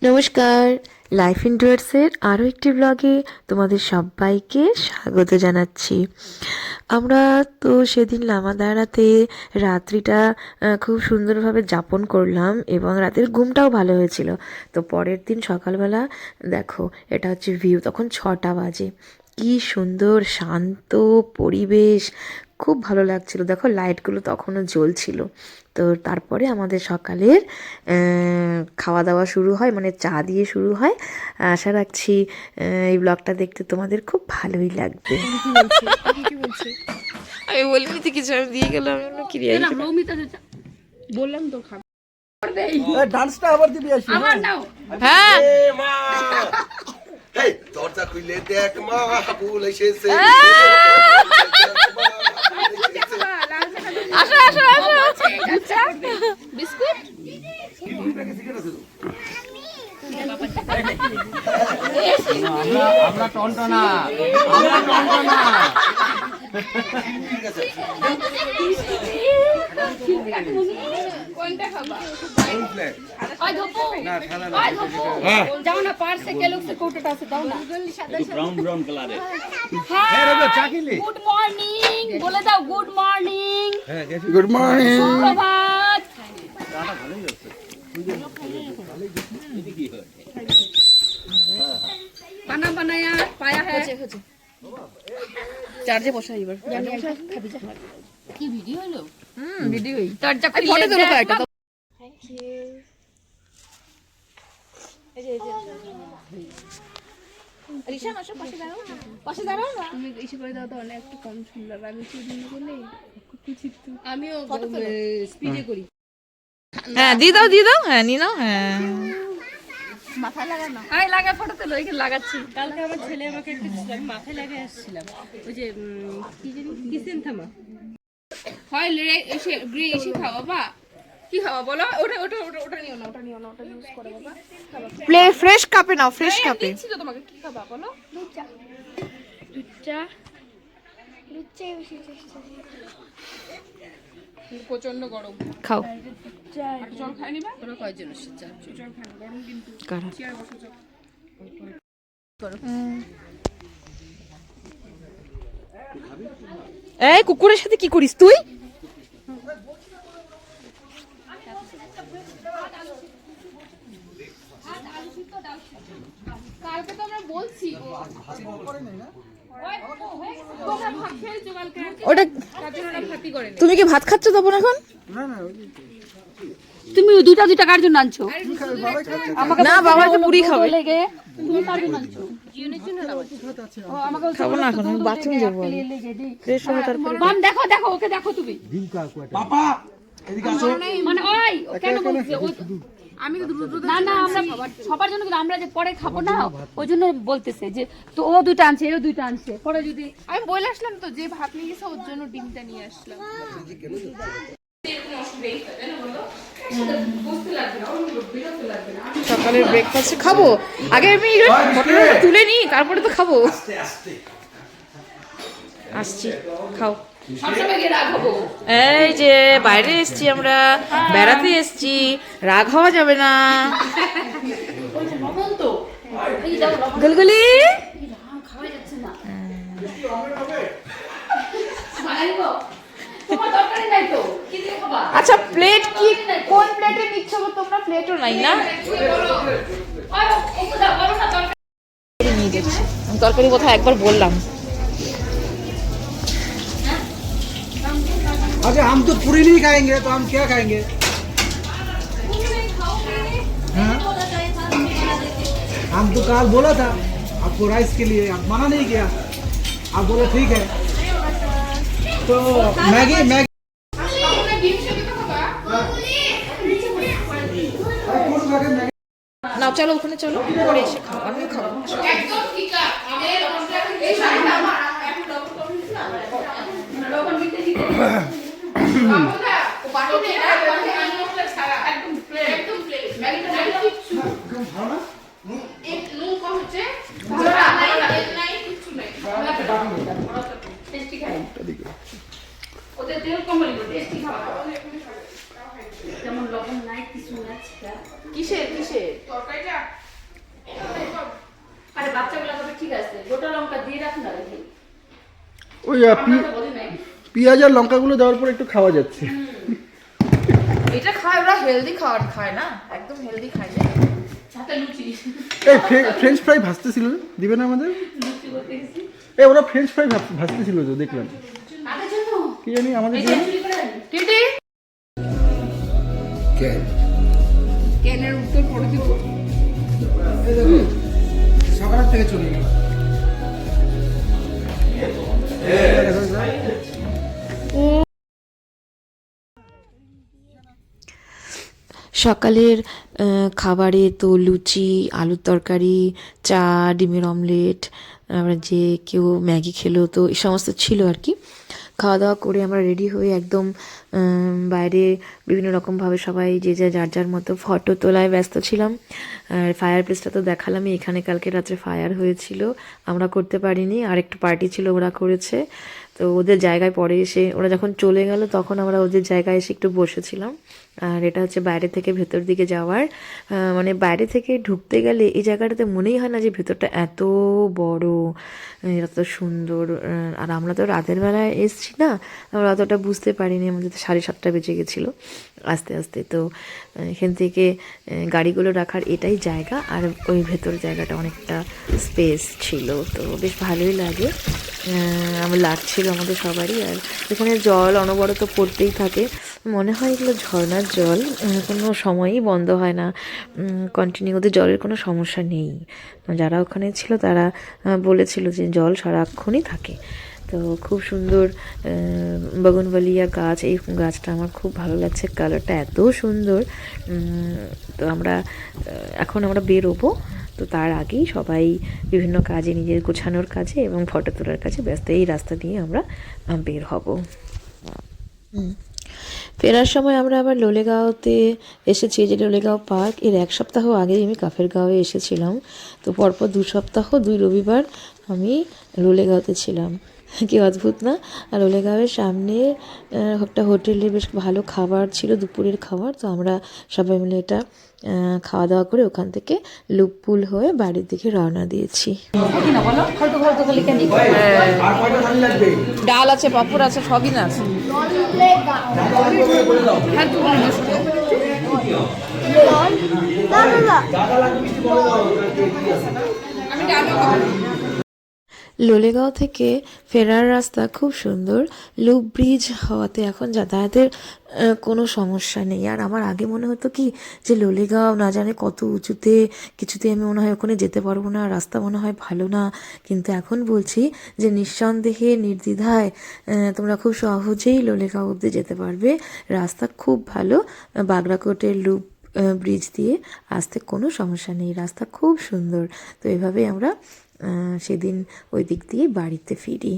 নমস্কার, লাইফ ইন্ডোয়ার্সের আরও একটি ব্লগে তোমাদের সবাইকে স্বাগত জানাচ্ছি। আমরা তো সেদিন লামাদারাতে রাত্রিটা খুব সুন্দরভাবে যাপন করলাম এবং রাতের ঘুমটাও ভালো হয়েছিল। তো পরের দিন সকালবেলা দেখো, এটা হচ্ছে ভিউ, তখন 6টা বাজে। কি সুন্দর শান্ত পরিবেশ, খুব ভালো লাগছিল। দেখো লাইটগুলো তখনও জ্বলছিল। তো তারপরে আমাদের সকালের খাওয়া দাওয়া শুরু হয়, মানে চা দিয়ে শুরু হয়। আশা রাখছি এই ব্লগটা দেখতে তোমাদের খুব ভালোই লাগবে। আমি বলিনি তো কিছু, আমি দিয়ে গেলাম, আমি কি বললাম তো খাবো। ডান্সটা আবার দিবি আসি। আমার নাও। হ্যাঁ মা এই দরজা খুলে দেখ মা ফুল এসেছে। আসো আসো আসো। বিস্কুট আমরা টনটনা, আমরা টনটনা। কোনটা খাবা? ফুল না ঠালা না। যাও না, পার্সে কেলগস এর কৌটোটা আছে, দাও না। ব্রাউন ব্রাউন কালারে। হ্যাঁ রে চা খেলি। গুড মর্নিং বলে দাও, গুড মর্নিং। হ্যাঁ গুড মর্নিং। সুপ্রভাত। खाना बनाया पाया है। চার্জে বসাই এবার। খাবি যা। কি ভিডিও হলো? ভিডিওই। দরজা খুলে ফটো তুলো কয়েকটা। Thank you. এই যে রিশান আসো, পাশে দাঁড়াও না, পাশে দাঁড়াও না। তুমি ইসে করে দাও তো, অনেক একটু কম সুন্দর আমি চুরি করলে আমিও স্পিডে করি। হ্যাঁ দিয়ে দাও দিয়ে দাও, হ্যাঁ নিয়ে নাও। হ্যাঁ মাথায় লাগানো। আই লাগা ফটো তুলো, এখানে লাগাচ্ছি। কালকে আমার ছেলে আমাকে একটা আমি মাথায় লাগিয়ে আসছিলাম, ওই যে কি জানি কিসেন থামা হয় এসে গ্রে এসে খাও বাবা। কি খাওয়া বলো? ওটা ওটা ওটা ওটা নিও না, ওটা নিও না, ওটা ইউজ করো বাবা। প্লে ফ্রেশ কাপে নাও, ফ্রেশ কাপে। দিচ্ছি তো তোমাকে, কি খাবা বলো? লুচা দুধটা লুচা বেশি চেষ্টা। প্রচন্ড গরম। খাও। একটা জল খাই নিবা? তোরা কয়জন এসেছে? জল খাই না, গরম কিন্তু। কারা? চেয়ারে বসো চল। এই কুকুরের সাথে কি করিস তুই? কালকে তো আমরা বলছি তোমরা ভাত খেয়েছো কালকে, ওটা তার জন্য ওরা ভাতই করেনি। তুমি কি ভাত খাচ্ছ তখন এখন? তুমি দুইটা দুইটা কার জন্য আনছো? না বাবা তো পুরি খাবে। লেগে তুমি কার জন্য আনছো? ও আমাকে খাবো না এখন, আমি বাথরুম যাবো। ফ্রেশ হয়ে তারপরে মাম দেখো দেখো, ওকে দেখো তুমি। পাপা এদিকে আসো। মানে ওই ও কেন বলছে ও? আমি তো দুধ না না, আমরা সবার জন্য কিন্তু আমরা যে পরে খাবো না, ওই জন্য বলতেছে যে তো ও দুইটা আনছে, ও দুইটা আনছে, পরে যদি আমি বলে আসলাম তো, যে ভাত নিয়ে গেছে ওর জন্য ডিমটা নিয়ে আসলাম। সকালের ব্রেকফাস্ট খাবো। আগে আমি ফটোটা তুলে নিই, তারপরে তো খাবো। আসছি, খাও। সবসময় গিয়ে রাখবো। এই যে বাইরে এসছি, আমরা বেড়াতে এসছি, রাগ হওয়া যাবে না। গুলগুলি তোমার দরকারই নাই তো, কি দিয়ে খাবা? আচ্ছা প্লেট কি কোন প্লেটে নিচ্ছ গো তোমরা? প্লেটও নাই না? ওই ওকে দাও, বলো না দরকার। নিয়ে যাচ্ছি আমি তরকারি, কোথায় একবার বললাম। अरे हम तो पूरी नहीं खाएंगे तो हम क्या खाएंगे? हाँ? हम तो कल बोला था आपको राइस के लिए, आप मना नहीं किया, आप बोले ठीक है। तो मैगी मैगी নাও চলো ওখানে, চলো পরে এসে খাও, আমিও খাবো। একদম ঠিক আছে। আমি এই শাড়িটা আমার লবণ দিতে দিতে বাবুদা ও বাটিতে না, বাটি আনমোসলা ছাড়া একদম প্লেন, একদম প্লেন। ম্যাগিটা কিচ্ছু ভালো না, এক নুন কম হচ্ছে, ভালো নাই, তেল নাই, কিচ্ছু নাই। টেস্টি খাই ওদের তেল কম হলে টেস্টি খাওয়া যেমন লবণ নাই, কিছু না। কিসের কিসের তরকারিটা ওই পেঁয়াজ আর লঙ্কাগুলো দেওয়ার পর একটু খাওয়া যাচ্ছে। এটা খায় ওরা, হেলদি খাবার খায় না, একদম হেলদি খায় না। সাথে লুচি। এই ফ্রেঞ্চ ফ্রাই ভাজতেছিল, দিবে না আমাদের? এই ওরা ফ্রেঞ্চ ফ্রাই ভাজতেছিল তো দেখলাম, কি জানি আমাদের টিটি কেনের উত্তর পড়ে দিব। সকালের থেকে চলে গেল। সকালের খাবারে তো লুচি, আলুর তরকারি, চা, ডিমের অমলেট, আবার যে কেউ ম্যাগি খেলো, তো এই সমস্ত ছিল আর কি। খাওয়া দাওয়া করে আমরা রেডি হয়ে একদম বাইরে বিভিন্ন রকমভাবে সবাই যে যার যার মতো ফটো তোলায় ব্যস্ত ছিলাম। আর ফায়ার প্লেসটা তো দেখালামই, এখানে কালকে রাত্রে ফায়ার হয়েছিল, আমরা করতে পারিনি, আর একটা পার্টি ছিল ওরা করেছে। তো ওদের জায়গায় পরে এসে ওরা যখন চলে গেল তখন আমরা ওদের জায়গায় এসে একটু বসেছিলাম। আর এটা হচ্ছে বাইরে থেকে ভেতর দিকে যাওয়ার, মানে বাইরে থেকে ঢুকতে গেলে এই জায়গাটাতে মনেই হয় না যে ভেতরটা এত বড়, এত সুন্দর। আর আমরা তো রাতের বেলায় এসছি না, আমরা অতটা বুঝতে পারিনি, আমাদের তো 7:30 বেজে গেছিলো আস্তে আস্তে। তো এখান থেকে গাড়িগুলো রাখার এটাই জায়গা, আর ওই ভেতর জায়গাটা অনেকটা স্পেস ছিল, তো বেশ ভালোই লাগে, আমার লাগছিল আমাদের সবারই। আর এখানে জল অনবরত পড়তেই থাকে, মনে হয় এগুলো ঝর্ণার জল, কোনো সময়ই বন্ধ হয় না, কন্টিনিউ, ওদের জলের কোনো সমস্যা নেই। যারা ওখানে ছিল তারা বলেছিল যে জল সারাক্ষণই থাকে। তো খুব সুন্দর বগনভেলিয়া গাছ, এই গাছটা আমার খুব ভালো লাগছে, কালারটা এত সুন্দর। তো এখন আমরা বেরোবো, তো তার আগেই সবাই বিভিন্ন কাজে, নিজের গোছানোর কাজে এবং ফটো তোলার কাজে ব্যস্ত। এই রাস্তা দিয়ে আমরা বের হব। ফেরার সময় আমরা আবার লোলেগাঁওতে এসেছি, যে লোলেগাঁও পার্ক, এর 1 সপ্তাহ আগেই আমি কাফেরগাঁওয়ে এসেছিলাম। তো পরপর 2 সপ্তাহ 2 রবিবার আমি লোলেগাঁওতে ছিলাম, কি অদ্ভুত না। আর লোলেগাঁওয়ের সামনে একটা হোটেলে বেশ ভালো খাবার ছিল, দুপুরের খাবার। তো আমরা সবাই মিলে এটা খাওয়া দাওয়া করে ওখান থেকে লুপপুল হয়ে বাড়ির দিকে রওনা দিয়েছি। ডাল আছে, পাপড় আছে, সবই না আছে। হ্যাঁ, তুমি আমি ডালও খাবো। লোলেগাঁও থেকে ফেরার রাস্তা খুব সুন্দর, লুপ ব্রিজ হওয়াতে এখন যাতায়াতের কোনো সমস্যা নেই। আর আমার আগে মনে হতো কি যে লোলেগাঁও না জানে কত উঁচুতে, কিছুতে আমি মনে হয় ওখানে যেতে পারবো না, রাস্তা মনে হয় ভালো না। কিন্তু এখন বলছি যে নিঃসন্দেহে নির্দ্বিধায় তোমরা খুব সহজেই লোলেগাঁও অবধি যেতে পারবে, রাস্তা খুব ভালো। বাগরাকোটের লুপ ব্রিজ দিয়ে আসতে কোনো সমস্যা নেই, রাস্তা খুব সুন্দর। তো এভাবেই আমরা সেদিন ওই দিক দিয়ে বাড়িতে ফিরি।